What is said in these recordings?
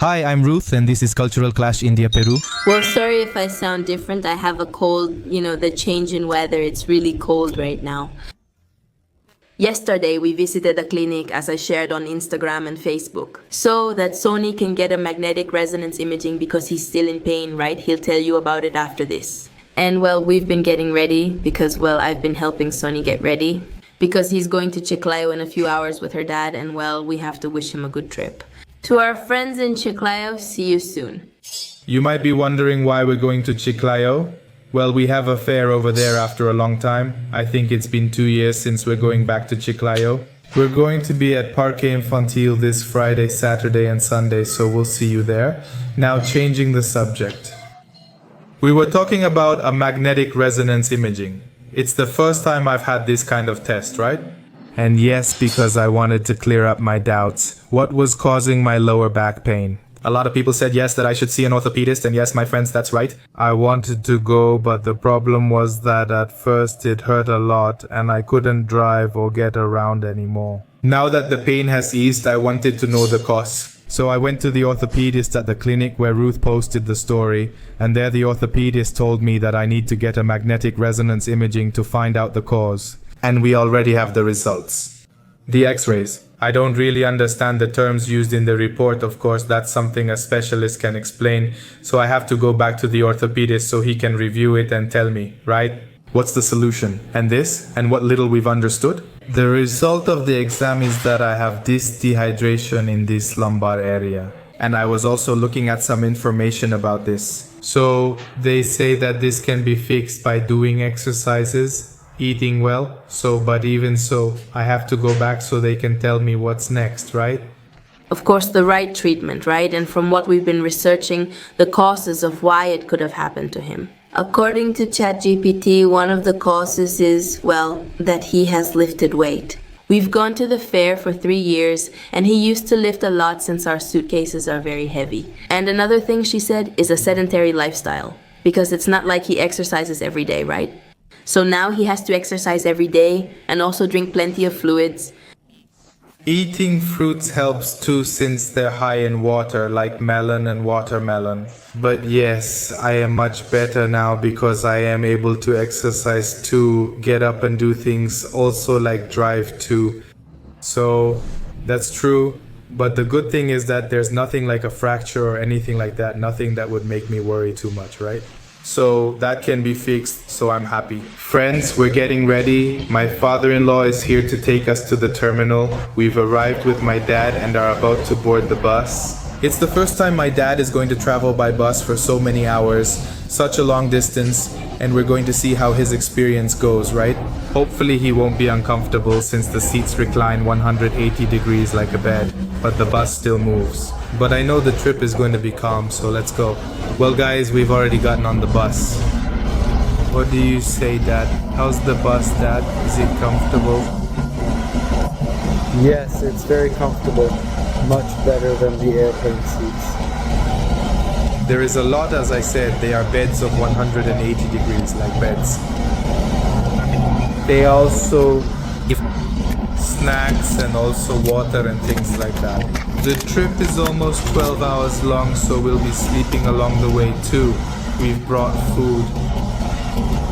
Hi, I'm Ruth, and this is Cultural Clash India-Peru. Well, sorry if I sound different. I have a cold. The change in weather. It's really cold right now. Yesterday, we visited a clinic as I shared on Instagram and Facebook. So that Sony can get a magnetic resonance imaging because he's still in pain, right? He'll tell you about it after this. And well, we've been getting ready because, well, I've been helping Sony get ready. Because he's going to Chiclayo in a few hours with her dad, and well, we have to wish him a good trip. To our friends in Chiclayo, see you soon. You might be wondering why we're going to Chiclayo. Well, we have a fair over there after a long time. I think it's been 2 years since we're going back to Chiclayo. We're going to be at Parque Infantil this Friday, Saturday and Sunday, so we'll see you there. Now changing the subject. We were talking about a magnetic resonance imaging. It's the first time I've had this kind of test, right? And yes, because I wanted to clear up my doubts. What was causing my lower back pain? A lot of people said yes, that I should see an orthopedist, and yes, my friends, that's right. I wanted to go, but the problem was that at first it hurt a lot and I couldn't drive or get around anymore. Now that the pain has eased, I wanted to know the cause. So I went to the orthopedist at the clinic where Ruth posted the story, and there the orthopedist told me that I need to get a magnetic resonance imaging to find out the cause. And we already have the results. The x-rays. I don't really understand the terms used in the report, of course, that's something a specialist can explain, so I have to go back to the orthopedist so he can review it and tell me, right? What's the solution? And this? And what little we've understood? The result of the exam is that I have this dehydration in this lumbar area. And I was also looking at some information about this. So they say that this can be fixed by doing exercises, eating well, but even so, I have to go back so they can tell me what's next, right? Of course, the right treatment, right? And from what we've been researching, the causes of why it could have happened to him. According to ChatGPT, one of the causes is, well, that he has lifted weight. We've gone to the fair for 3 years, and he used to lift a lot since our suitcases are very heavy. And another thing she said is a sedentary lifestyle, because it's not like he exercises every day, right? So now he has to exercise every day and also drink plenty of fluids. Eating fruits helps too since they're high in water, like melon and watermelon. But yes, I am much better now because I am able to exercise too, get up and do things, also like drive too. So that's true, but the good thing is that there's nothing like a fracture or anything like that, nothing that would make me worry too much, right? So that can be fixed, so I'm happy. Friends, we're getting ready. My father-in-law is here to take us to the terminal. We've arrived with my dad and are about to board the bus. It's the first time my dad is going to travel by bus for so many hours, such a long distance, and we're going to see how his experience goes, right? Hopefully he won't be uncomfortable since the seats recline 180 degrees like a bed, but the bus still moves. But I know the trip is going to be calm, so let's go. Well guys, we've already gotten on the bus. What do you say, Dad? How's the bus, Dad? Is it comfortable? Yes, it's very comfortable. Much better than the airplane seats. There is a lot, as I said. They are beds of 180 degrees, like beds. They also give snacks and also water and things like that. The trip is almost 12 hours long, so we'll be sleeping along the way too. We've brought food.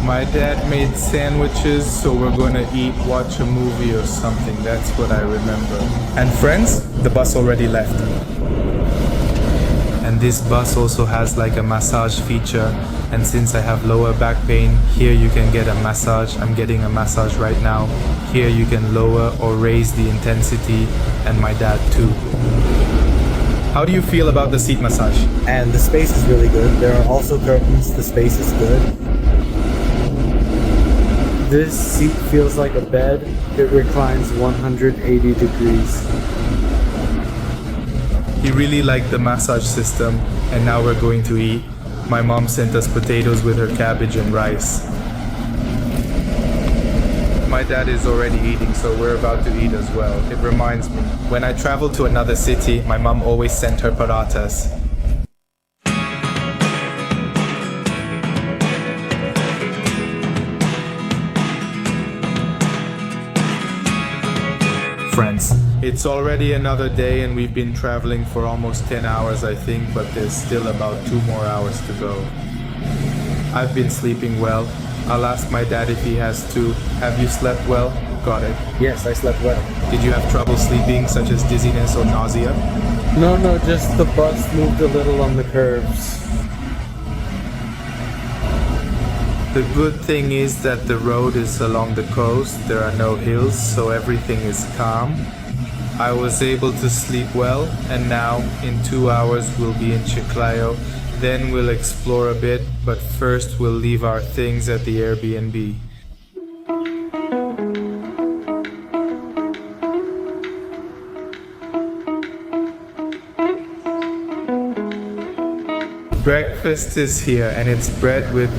My dad made sandwiches, so we're gonna eat, watch a movie or something. That's what I remember. And friends, the bus already left. And this bus also has like a massage feature. And since I have lower back pain, here you can get a massage. I'm getting a massage right now. Here you can lower or raise the intensity, and my dad too. How do you feel about the seat massage? And the space is really good. There are also curtains. The space is good. This seat feels like a bed. It reclines 180 degrees. He really liked the massage system, and now we're going to eat. My mom sent us potatoes with her cabbage and rice. My dad is already eating, so we're about to eat as well. It reminds me, when I travel to another city, my mom always sent her parathas. Friends, It's already another day and we've been traveling for almost 10 hours, I think, but there's still about 2 more hours to go. I've been sleeping well. I'll ask my dad if he has too. Have you slept well? Got it. Yes, I slept well. Did you have trouble sleeping, such as dizziness or nausea? No, just the bus moved a little on the curves. The good thing is that the road is along the coast, there are no hills, so everything is calm. I was able to sleep well, and now in 2 hours we'll be in Chiclayo. Then we'll explore a bit, but first we'll leave our things at the Airbnb. Breakfast is here, and it's bread with...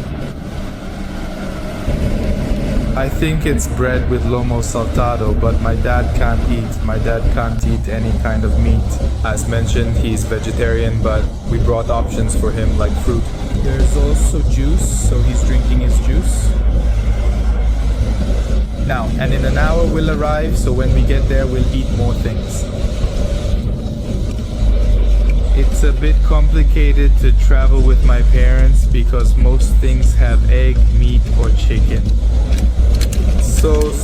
I think it's bread with lomo saltado, but my dad can't eat. My dad can't eat any kind of meat. As mentioned, he's vegetarian, but we brought options for him like fruit. There's also juice, so he's drinking his juice. Now, and in an hour we'll arrive, so when we get there we'll eat more things. It's a bit complicated to travel with my parents because most things have egg, meat, or chicken.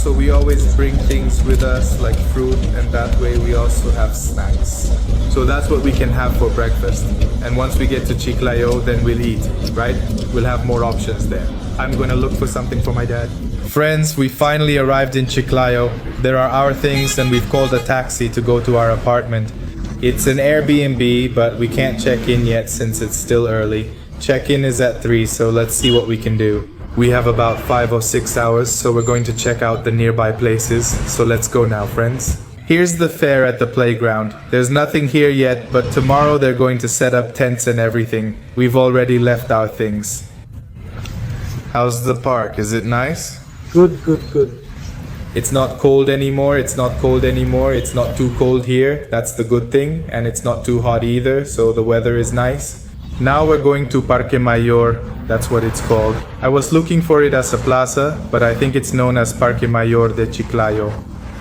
So we always bring things with us like fruit, and that way we also have snacks. So that's what we can have for breakfast. And once we get to Chiclayo, then we'll eat, right? We'll have more options there. I'm gonna look for something for my dad. Friends, we finally arrived in Chiclayo. There are our things and we've called a taxi to go to our apartment. It's an Airbnb, but we can't check in yet since it's still early. Check-in is at 3, so let's see what we can do. We have about 5 or 6 hours, so we're going to check out the nearby places. So let's go now, friends. Here's the fair at the playground. There's nothing here yet, but tomorrow they're going to set up tents and everything. We've already left our things. How's the park? Is it nice? Good. It's not cold anymore. It's not too cold here. That's the good thing. And it's not too hot either, so the weather is nice. Now we're going to Parque Mayor. That's what it's called. I was looking for it as a plaza, but I think it's known as Parque Mayor de Chiclayo.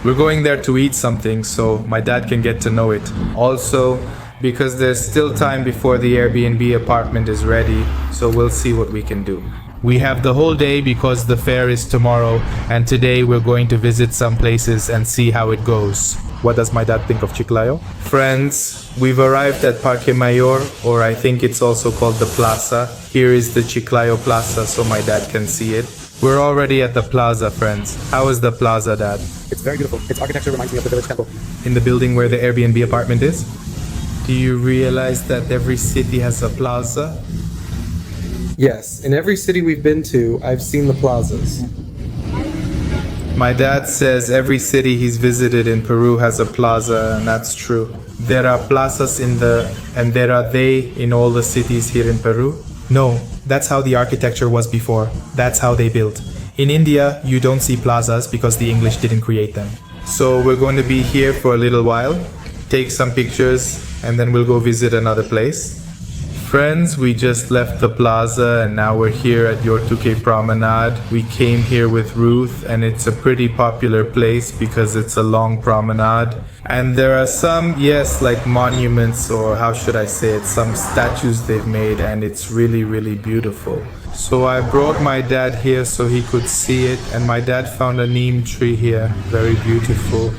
We're going there to eat something so my dad can get to know it. Also, because there's still time before the Airbnb apartment is ready, so we'll see what we can do. We have the whole day because the fair is tomorrow, and today we're going to visit some places and see how it goes. What does my dad think of Chiclayo? Friends, we've arrived at Parque Mayor, or I think it's also called the Plaza. Here is the Chiclayo Plaza so my dad can see it. We're already at the plaza, friends. How is the plaza, Dad? It's very beautiful. Its architecture reminds me of the village temple. In the building where the Airbnb apartment is? Do you realize that every city has a plaza? Yes, in every city we've been to, I've seen the plazas. My dad says every city he's visited in Peru has a plaza, and that's true. There are plazas and there are they in all the cities here in Peru? No, that's how the architecture was before. That's how they built. In India, you don't see plazas because the English didn't create them. So we're going to be here for a little while, take some pictures, and then we'll go visit another place. Friends, we just left the plaza and now we're here at Yortuque Promenade. We came here with Ruth and it's a pretty popular place because it's a long promenade. And there are some, yes, like monuments, or how should I say it, some statues they've made, and it's really, really beautiful. So I brought my dad here so he could see it, and my dad found a neem tree here, very beautiful.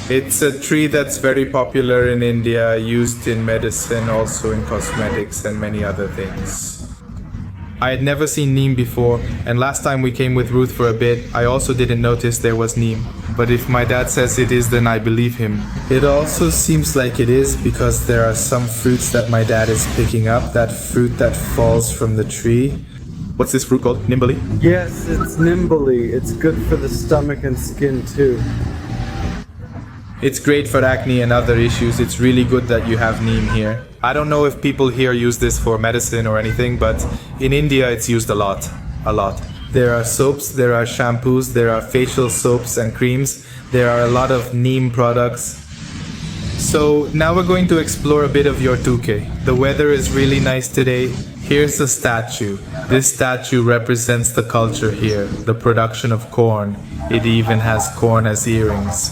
It's a tree that's very popular in India, used in medicine, also in cosmetics and many other things. I had never seen neem before, and last time we came with Ruth for a bit, I also didn't notice there was neem. But if my dad says it is, then I believe him. It also seems like it is because there are some fruits that my dad is picking up, that fruit that falls from the tree. What's this fruit called? Nimbly? Yes, it's nimbly. It's good for the stomach and skin too. It's great for acne and other issues. It's really good that you have neem here. I don't know if people here use this for medicine or anything, but in India it's used a lot. There are soaps, there are shampoos, there are facial soaps and creams. There are a lot of neem products. So now we're going to explore a bit of Yortuque. The weather is really nice today. Here's a statue. This statue represents the culture here, the production of corn. It even has corn as earrings.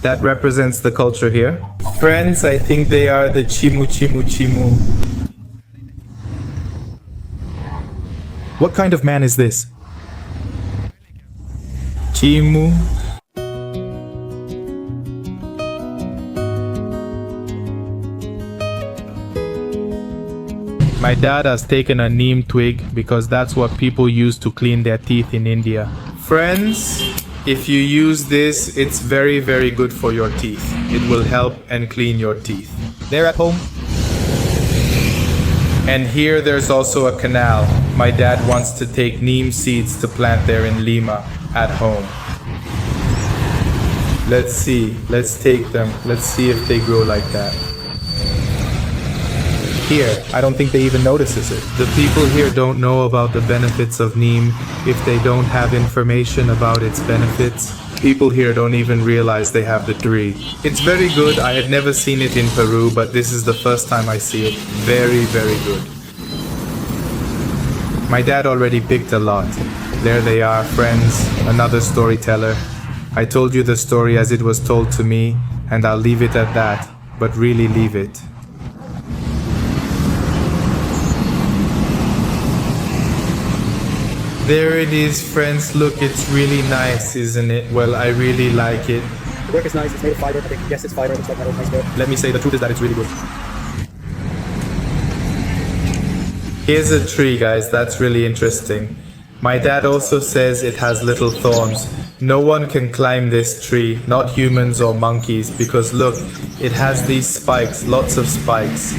That represents the culture here. Friends, I think they are the chimu chimu chimu. What kind of man is this? Chimu. My dad has taken a neem twig because that's what people use to clean their teeth in India. Friends, if you use this, it's very, very good for your teeth. It will help and clean your teeth. They're at home. And here there's also a canal. My dad wants to take neem seeds to plant there in Lima at home. Let's see. Let's take them. Let's see if they grow like that. Here, I don't think they even notices it. The people here don't know about the benefits of neem if they don't have information about its benefits. People here don't even realize they have the tree. It's very good. I had never seen it in Peru, but this is the first time I see it. Very, very good. My dad already picked a lot. There they are, friends, another storyteller. I told you the story as it was told to me, and I'll leave it at that, but really leave it. There it is, friends. Look, it's really nice, isn't it? Well, I really like it. The work is nice. It's made of fiber. I think, yes, it's fiber. It looks like metal. Nice work. Let me say the truth is that it's really good. Here's a tree, guys. That's really interesting. My dad also says it has little thorns. No one can climb this tree, not humans or monkeys, because look, it has these spikes, lots of spikes.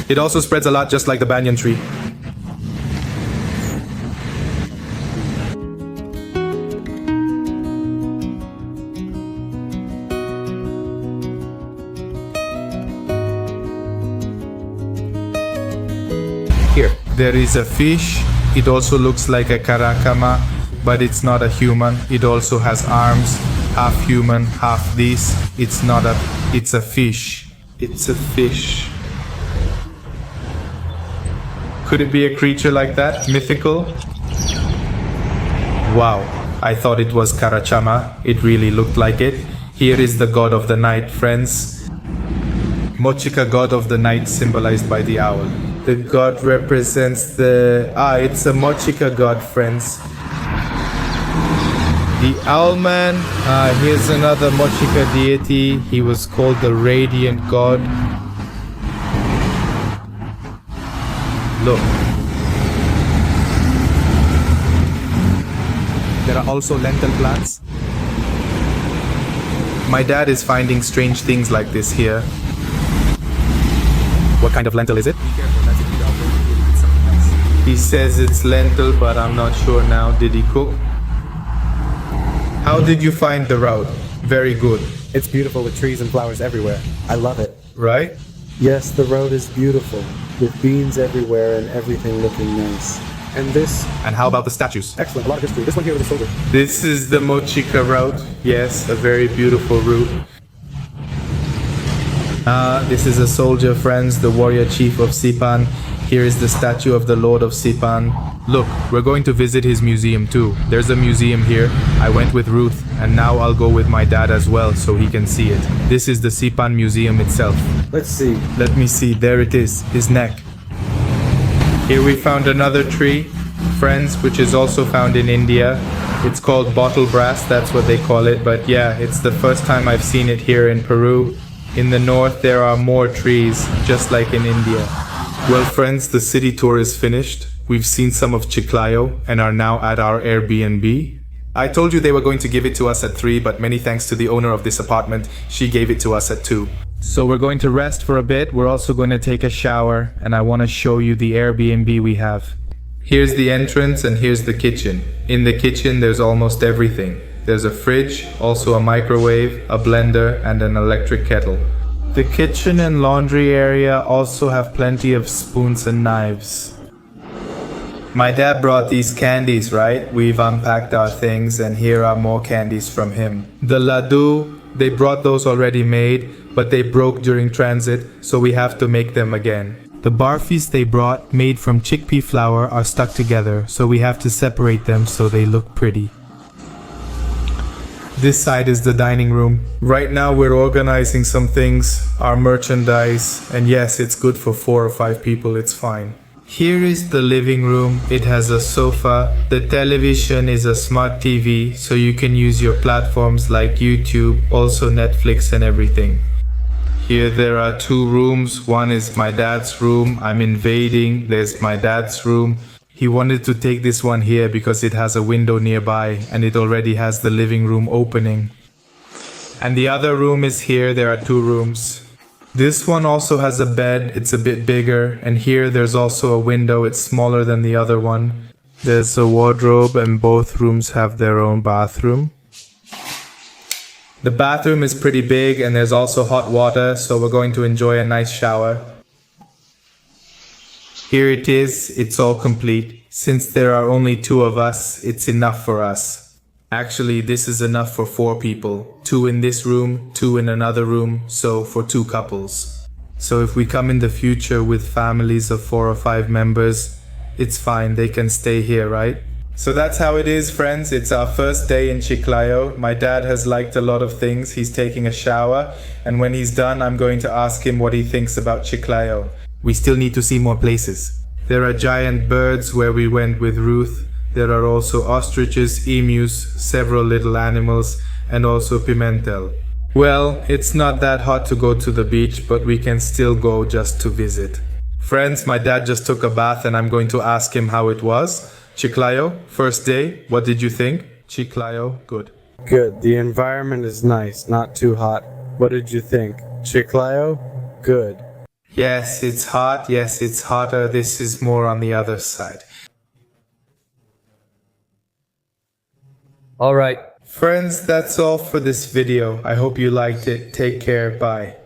It also spreads a lot just like the banyan tree. Here, there is a fish. It also looks like a karakama, but it's not a human. It also has arms, half human, half this. It's not a, it's a fish. It's a fish. Could it be a creature like that? Mythical? Wow, I thought it was Karachama. It really looked like it. Here is the god of the night, friends. Mochika, god of the night, symbolized by the owl. The god represents the... it's a Mochika god, friends. The Owlman. Here's another Mochika deity. He was called the Radiant God. Look. There are also lentil plants. My dad is finding strange things like this here. What kind of lentil is it? He says it's lentil, but I'm not sure now. Did he cook? How did you find the route? Very good. It's beautiful with trees and flowers everywhere. I love it. Right? Yes, the road is beautiful, with beans everywhere and everything looking nice. And this... And how about the statues? Excellent, a lot of history. This one here with a soldier. This is the Mochika route. Yes, a very beautiful route. This is a soldier, friends, the warrior chief of Sipan. Here is the statue of the Lord of Sipan. Look, we're going to visit his museum too. There's a museum here. I went with Ruth, and now I'll go with my dad as well so he can see it. This is the Sipan Museum itself. Let's see. Let me see. There it is, his neck. Here we found another tree, friends, which is also found in India. It's called bottle brass, that's what they call it. But yeah, it's the first time I've seen it here in Peru. In the north, there are more trees, just like in India. Well, friends, the city tour is finished. We've seen some of Chiclayo and are now at our Airbnb. I told you they were going to give it to us at 3, but many thanks to the owner of this apartment, she gave it to us at 2. So we're going to rest for a bit. We're also going to take a shower, and I want to show you the Airbnb we have. Here's the entrance and here's the kitchen. In the kitchen, there's almost everything. There's a fridge, also a microwave, a blender, and an electric kettle. The kitchen and laundry area also have plenty of spoons and knives. My dad brought these candies, right? We've unpacked our things, and here are more candies from him. The laddu, they brought those already made, but they broke during transit, so we have to make them again. The barfis they brought, made from chickpea flour, are stuck together, so we have to separate them so they look pretty. This side is the dining room. Right now we're organizing some things, our merchandise, and yes, it's good for 4 or 5 people, it's fine. Here is the living room. It has a sofa. The television is a smart TV, so you can use your platforms like YouTube, also Netflix and everything. Here there are 2 rooms. One is my dad's room. I'm invading. There's my dad's room. He wanted to take this one here because it has a window nearby and it already has the living room opening. And the other room is here. There are 2 rooms. This one also has a bed, it's a bit bigger, and here there's also a window, it's smaller than the other one. There's a wardrobe and both rooms have their own bathroom. The bathroom is pretty big and there's also hot water, so we're going to enjoy a nice shower. Here it is, it's all complete. Since there are only 2 of us, it's enough for us. Actually, this is enough for 4 people. 2 in this room, 2 in another room, so for 2 couples. So if we come in the future with families of 4 or 5 members, it's fine, they can stay here, right? So that's how it is, friends. It's our first day in Chiclayo. My dad has liked a lot of things. He's taking a shower, and when he's done, I'm going to ask him what he thinks about Chiclayo. We still need to see more places. There are giant birds where we went with Ruth. There are also ostriches, emus, several little animals, and also pimentel. Well, it's not that hot to go to the beach, but we can still go just to visit. Friends, my dad just took a bath and I'm going to ask him how it was. Chiclayo, first day, what did you think? Chiclayo, good. Good. The environment is nice, not too hot. What did you think? Chiclayo? Good. Yes, it's hot. Yes, it's hotter. This is more on the other side. All right. Friends, that's all for this video. I hope you liked it. Take care. Bye.